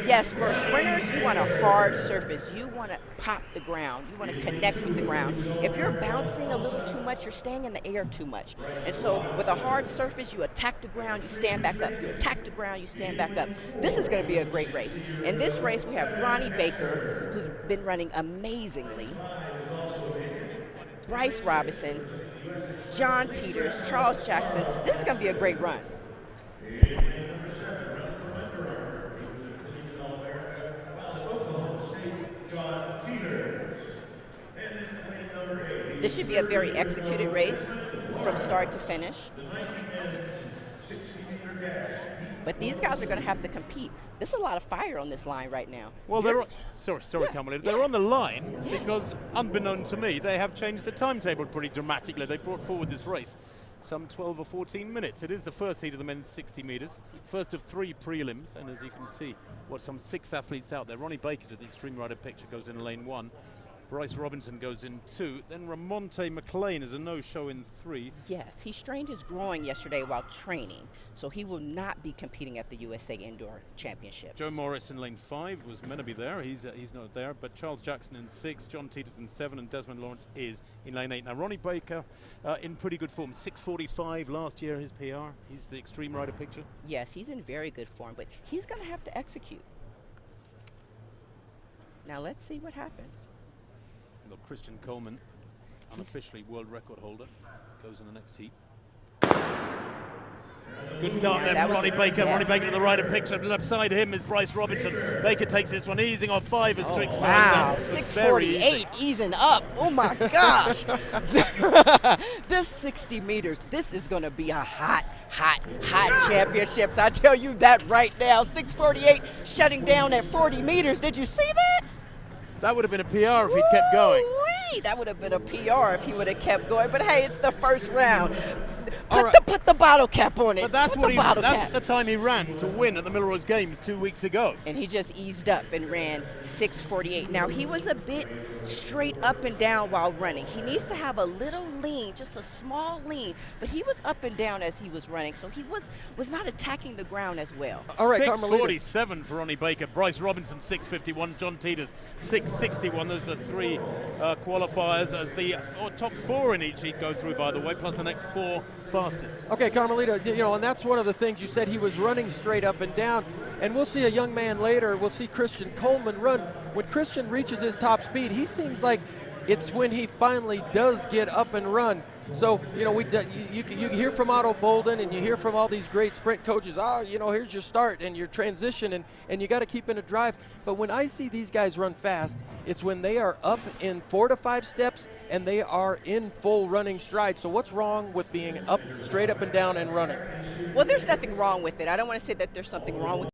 Yes, for sprinters, you want a hard surface. You want to pop the ground. You want to connect with the ground. If you're bouncing a little too much, you're staying in the air too much. And so with a hard surface, you attack the ground, you stand back up. You attack the ground, you stand back up. This is going to be a great race. In this race, we have Ronnie Baker, who's been running amazingly, Bryce Robinson, John Teeters, Charles Jackson. This is going to be a great run. This should be a very executed race from start to finish. But these guys are going to have to compete. There's a lot of fire on this line right now. Well, they're sorry, Carmelita. They're on the line because, unbeknown to me, they have changed the timetable pretty dramatically. They brought forward this race some 12 or 14 minutes. It is the first heat of the men's 60 meters, first of 3 prelims, and as you can see, some 6 athletes out there. Ronnie Baker, to the extreme right of picture, goes in lane 1. Bryce Robinson goes in 2. Then Ramonte McLean is a no-show in 3. Yes, he strained his groin yesterday while training, so he will not be competing at the USA Indoor Championships. Joe Morris in lane 5 was meant to be there. He's not there. But Charles Jackson in 6, John Teeters in 7, and Desmond Lawrence is in lane 8. Now Ronnie Baker in pretty good form. 6:45 last year, his PR. He's the extreme right of picture. Yes, he's in very good form, but he's going to have to execute. Now let's see what happens. Got Christian Coleman, unofficially world record holder, goes in the next heat. Good start there from Ronnie Baker. Yes. Ronnie Baker to the right of picture. Beside him is Bryce Robinson. Baker takes this one, easing off 5 as strict. Wow, 6:48, easing up. Oh my gosh. This 60 meters, this is going to be a hot championships. I tell you that right now. 6:48, shutting down at 40 meters. Did you see that? That would have been a PR if he'd kept going. That would have been a PR if he would have kept going. But hey, it's the first round. Put the bottle cap on it. But that's the time he ran to win at the Milrose Games 2 weeks ago. And he just eased up and ran 6:48. Now he was a bit straight up and down while running. He needs to have a little lean, just a small lean. But he was up and down as he was running, so he was not attacking the ground as well. All right, 6:47 for Ronnie Baker. Bryce Robinson 6:51. John Teeters 6:61. Those are the 3 qualifiers as the top 4 in each heat go through, by the way, plus the next 4 fastest. Okay, Carmelita, and that's one of the things you said, he was running straight up and down. And we'll see a young man later, we'll see Christian Coleman run. When Christian reaches his top speed, he seems like it's when he finally does get up and run. So, you hear from Otto Bolden and you hear from all these great sprint coaches, here's your start and your transition, and you got to keep in a drive. But when I see these guys run fast, it's when they are up in 4 to 5 steps and they are in full running stride. So what's wrong with being up, straight up and down and running? Well, there's nothing wrong with it. I don't want to say that there's something wrong with